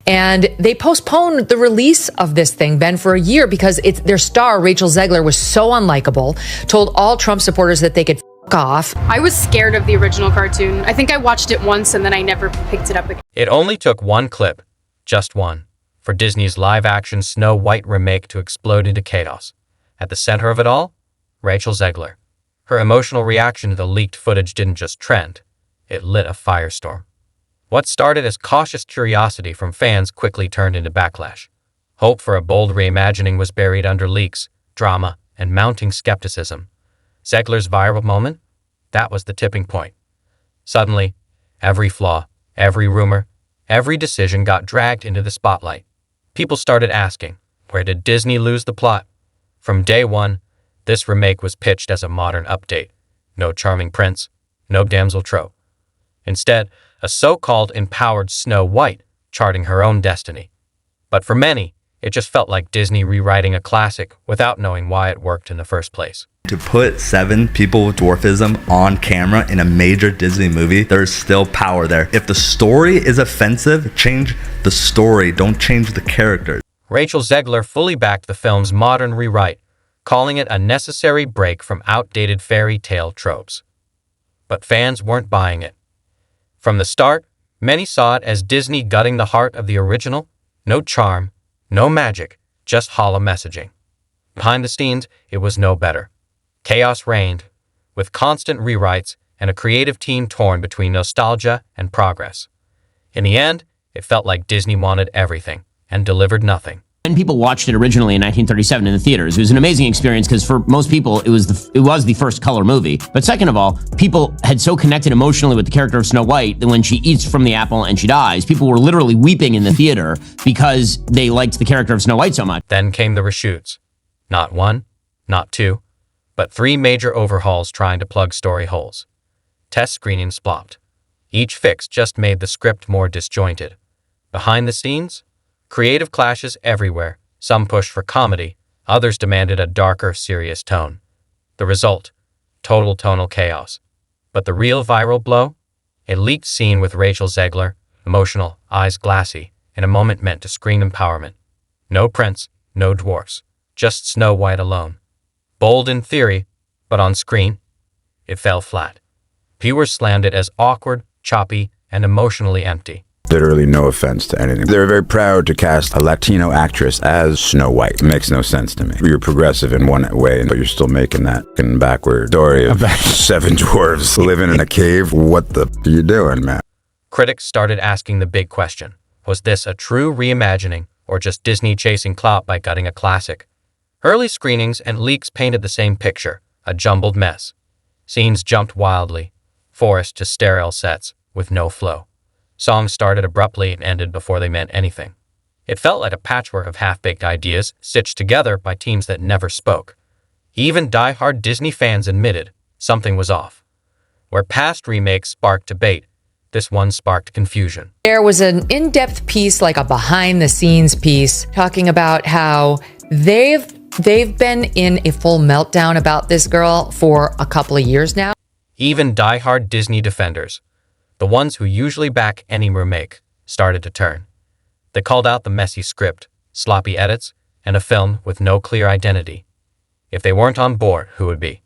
And they postponed the release of this thing, Ben, for a year because their star, Rachel Zegler, was so unlikable, told all Trump supporters that they could f*** off. I was scared of the original cartoon. I think I watched it once and then I never picked it up again. It only took one clip, just one, for Disney's live-action Snow White remake to explode into chaos. At the center of it all, Rachel Zegler. Her emotional reaction to the leaked footage didn't just trend, it lit a firestorm. What started as cautious curiosity from fans quickly turned into backlash. Hope for a bold reimagining was buried under leaks, drama, and mounting skepticism. Zegler's viral moment? That was the tipping point. Suddenly, every flaw, every rumor, every decision got dragged into the spotlight. People started asking, where did Disney lose the plot? From day one, this remake was pitched as a modern update. No charming prince, no damsel trope. Instead, a so-called empowered Snow White charting her own destiny. But for many, it just felt like Disney rewriting a classic without knowing why it worked in the first place. To put 7 people with dwarfism on camera in a major Disney movie, there's still power there. If the story is offensive, change the story, don't change the characters. Rachel Zegler fully backed the film's modern rewrite, calling it a necessary break from outdated fairy tale tropes. But fans weren't buying it. From the start, many saw it as Disney gutting the heart of the original. No charm, no magic, just hollow messaging. Behind the scenes, it was no better. Chaos reigned, with constant rewrites and a creative team torn between nostalgia and progress. In the end, it felt like Disney wanted everything and delivered nothing. And people watched it originally in 1937 in the theaters. It was an amazing experience because for most people, it was the first color movie. But second of all, people had so connected emotionally with the character of Snow White that when she eats from the apple and she dies, people were literally weeping in the theater because they liked the character of Snow White so much. Then came the reshoots. Not one, not two, but 3 major overhauls trying to plug story holes. Test screenings flopped. Each fix just made the script more disjointed. Behind the scenes, creative clashes everywhere. Some pushed for comedy, others demanded a darker, serious tone. The result? Total tonal chaos. But the real viral blow? A leaked scene with Rachel Zegler, emotional, eyes glassy, in a moment meant to scream empowerment. No prince, no dwarfs, just Snow White alone. Bold in theory, but on screen, it fell flat. Viewers slammed it as awkward, choppy, and emotionally empty. Literally no offense to anything. They're very proud to cast a Latino actress as Snow White. It makes no sense to me. You're progressive in one way, but you're still making that backward story of 7 dwarves living in a cave. What the are you doing, man? Critics started asking the big question. Was this a true reimagining, or just Disney chasing clout by gutting a classic? Early screenings and leaks painted the same picture, a jumbled mess. Scenes jumped wildly, forest to sterile sets, with no flow. Songs started abruptly and ended before they meant anything. It felt like a patchwork of half-baked ideas stitched together by teams that never spoke. Even die-hard Disney fans admitted something was off. Where past remakes sparked debate, this one sparked confusion. There was an in-depth piece, like a behind-the-scenes piece, talking about how they've been in a full meltdown about this girl for a couple of years now. Even die-hard Disney defenders, the ones who usually back any remake, started to turn. They called out the messy script, sloppy edits, and a film with no clear identity. If they weren't on board, who would be?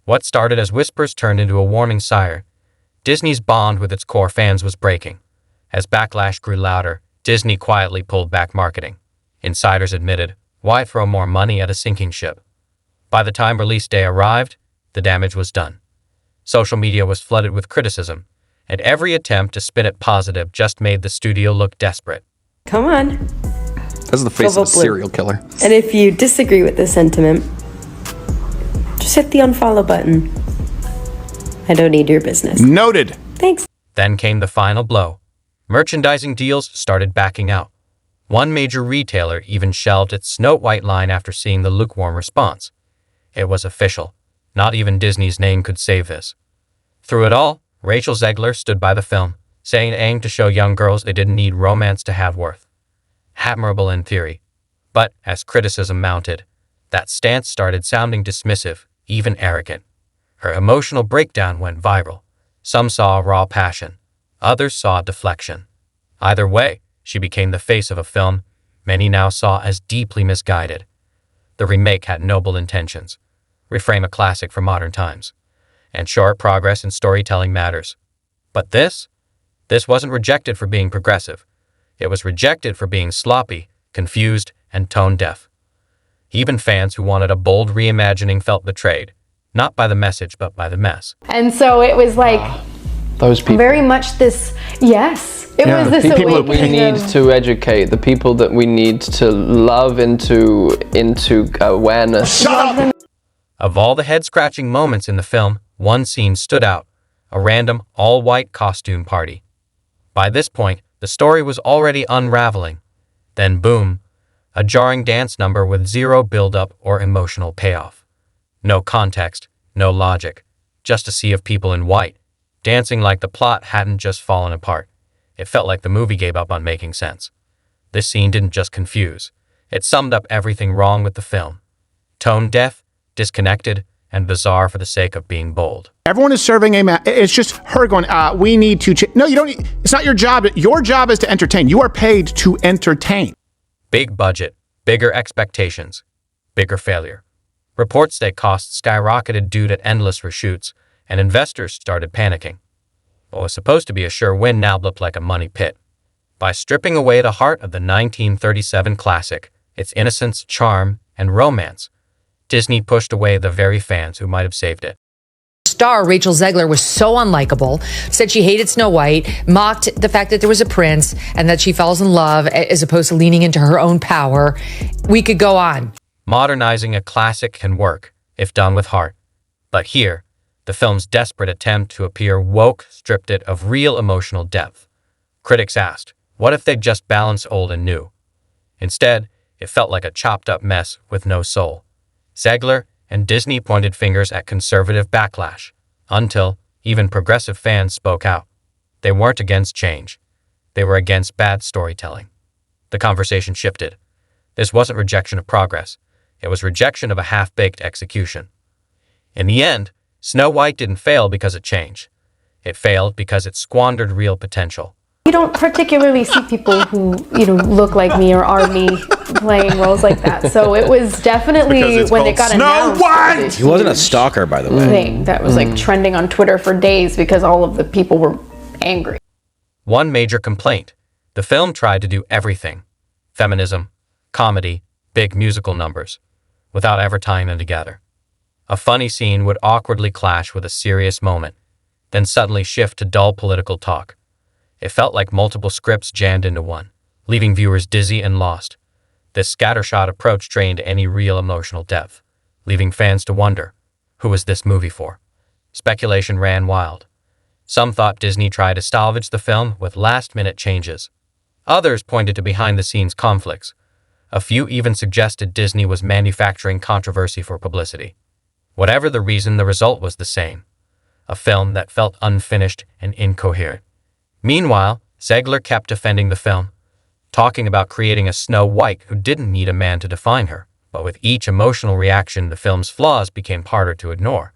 What started as whispers turned into a warning siren. Disney's bond with its core fans was breaking. As backlash grew louder, Disney quietly pulled back marketing. Insiders admitted, why throw more money at a sinking ship? By the time release day arrived, the damage was done. Social media was flooded with criticism, and every attempt to spin it positive just made the studio look desperate. Come on. That's the face of a serial killer. And if you disagree with this sentiment, just hit the unfollow button. I don't need your business. Noted. Thanks. Then came the final blow. Merchandising deals started backing out. One major retailer even shelved its Snow White line after seeing the lukewarm response. It was official. Not even Disney's name could save this. Through it all, Rachel Zegler stood by the film, saying it aimed to show young girls they didn't need romance to have worth. Admirable in theory. But as criticism mounted, that stance started sounding dismissive, even arrogant. Her emotional breakdown went viral. Some saw raw passion. Others saw deflection. Either way, she became the face of a film many now saw as deeply misguided. The remake had noble intentions, reframe a classic for modern times, and short progress in storytelling matters. But this wasn't rejected for being progressive. It was rejected for being sloppy, confused, and tone-deaf. Even fans who wanted a bold reimagining felt betrayed, not by the message, but by the mess. And so it was like Those people. very much this, yes, it was this the people that we awakening need of- to educate, the people that we need to love into awareness. Of all the head-scratching moments in the film, one scene stood out, a random, all-white costume party. By this point, the story was already unraveling. Then boom, a jarring dance number with zero build-up or emotional payoff. No context, no logic, just a sea of people in white, dancing like the plot hadn't just fallen apart. It felt like the movie gave up on making sense. This scene didn't just confuse. It summed up everything wrong with the film. Tone-deaf, disconnected, and bizarre for the sake of being bold. Everyone is serving it's just her going, we need to no, you don't, it's not your job. Your job is to entertain. You are paid to entertain. Big budget, bigger expectations, bigger failure. Reports say costs skyrocketed due to endless reshoots, and investors started panicking. What was supposed to be a sure win now looked like a money pit. By stripping away the heart of the 1937 classic, its innocence, charm, and romance, Disney pushed away the very fans who might have saved it. Star Rachel Zegler was so unlikable, said she hated Snow White, mocked the fact that there was a prince, and that she falls in love as opposed to leaning into her own power. We could go on. Modernizing a classic can work, if done with heart. But here, the film's desperate attempt to appear woke stripped it of real emotional depth. Critics asked, what if they'd just balanced old and new? Instead, it felt like a chopped-up mess with no soul. Zegler and Disney pointed fingers at conservative backlash, until even progressive fans spoke out. They weren't against change. They were against bad storytelling. The conversation shifted. This wasn't rejection of progress. It was rejection of a half-baked execution. In the end, Snow White didn't fail because it changed. It failed because it squandered real potential. You don't particularly see people who, look like me or are me playing roles like that. So it was definitely when it got announced. He wasn't a stalker, by the way. Thing that was like trending on Twitter for days because all of the people were angry. One major complaint: the film tried to do everything: feminism, comedy, big musical numbers, without ever tying them together. A funny scene would awkwardly clash with a serious moment, then suddenly shift to dull political talk. It felt like multiple scripts jammed into one, leaving viewers dizzy and lost. This scattershot approach drained any real emotional depth, leaving fans to wonder, who was this movie for? Speculation ran wild. Some thought Disney tried to salvage the film with last-minute changes. Others pointed to behind-the-scenes conflicts. A few even suggested Disney was manufacturing controversy for publicity. Whatever the reason, the result was the same: a film that felt unfinished and incoherent. Meanwhile, Zegler kept defending the film, talking about creating a Snow White who didn't need a man to define her. But with each emotional reaction, the film's flaws became harder to ignore.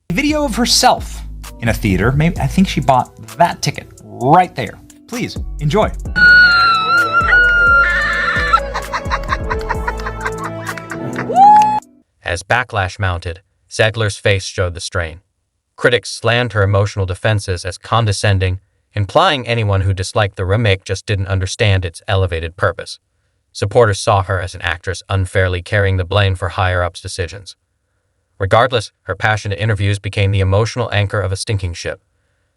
A video of herself in a theater. Maybe I think she bought that ticket right there. Please enjoy. As backlash mounted, Zegler's face showed the strain. Critics slammed her emotional defenses as condescending, implying anyone who disliked the remake just didn't understand its elevated purpose. Supporters saw her as an actress unfairly carrying the blame for higher-ups' decisions. Regardless, her passionate interviews became the emotional anchor of a sinking ship.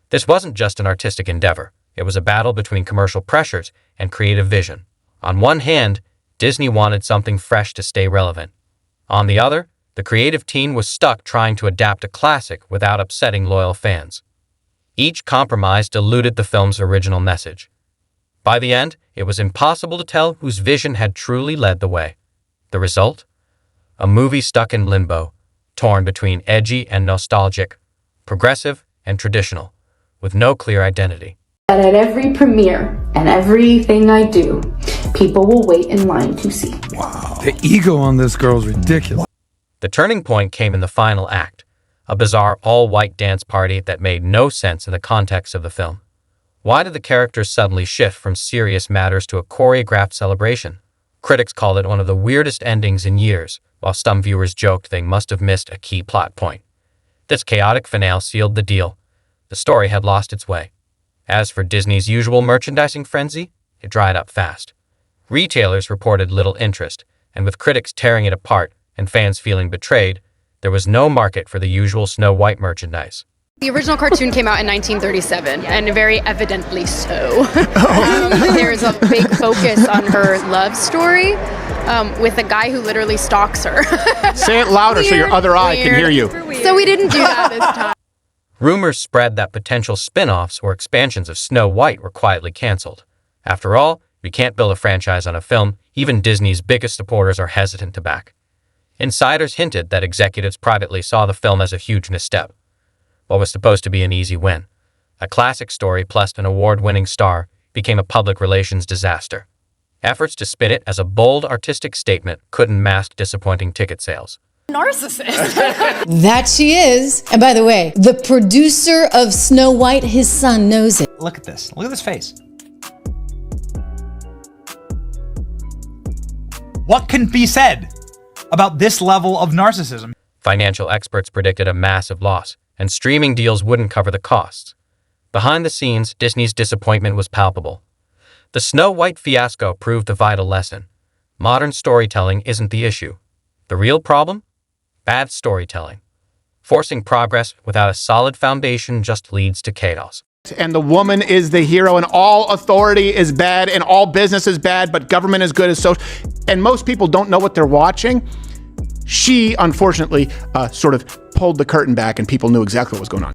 This wasn't just an artistic endeavor. It was a battle between commercial pressures and creative vision. On one hand, Disney wanted something fresh to stay relevant. On the other, the creative team was stuck trying to adapt a classic without upsetting loyal fans. Each compromise diluted the film's original message. By the end, it was impossible to tell whose vision had truly led the way. The result? A movie stuck in limbo, torn between edgy and nostalgic, progressive and traditional, with no clear identity. And at every premiere and everything I do, people will wait in line to see. Wow. The ego on this girl's ridiculous. The turning point came in the final act, a bizarre all-white dance party that made no sense in the context of the film. Why did the characters suddenly shift from serious matters to a choreographed celebration? Critics called it one of the weirdest endings in years, while some viewers joked they must have missed a key plot point. This chaotic finale sealed the deal. The story had lost its way. As for Disney's usual merchandising frenzy, it dried up fast. Retailers reported little interest, and with critics tearing it apart and fans feeling betrayed, there was no market for the usual Snow White merchandise. The original cartoon came out in 1937, and very evidently so. There's a big focus on her love story with a guy who literally stalks her. Say it louder so your other eye can hear you. So we didn't do that this time. Rumors spread that potential spin-offs or expansions of Snow White were quietly canceled. After all, we can't build a franchise on a film even Disney's biggest supporters are hesitant to back. Insiders hinted that executives privately saw the film as a huge misstep. What was supposed to be an easy win, a classic story plus an award-winning star, became a public relations disaster. Efforts to spin it as a bold artistic statement couldn't mask disappointing ticket sales. Narcissist. That she is. And by the way, the producer of Snow White, his son knows it. Look at this. Look at this face. What can be said about this level of narcissism? Financial experts predicted a massive loss, and streaming deals wouldn't cover the costs. Behind the scenes, Disney's disappointment was palpable. The Snow White fiasco proved a vital lesson. Modern storytelling isn't the issue. The real problem? Bad storytelling. Forcing progress without a solid foundation just leads to chaos. And the woman is the hero, and all authority is bad, and all business is bad, but government is good as so. And most people don't know what they're watching. She, unfortunately, sort of pulled the curtain back, and people knew exactly what was going on.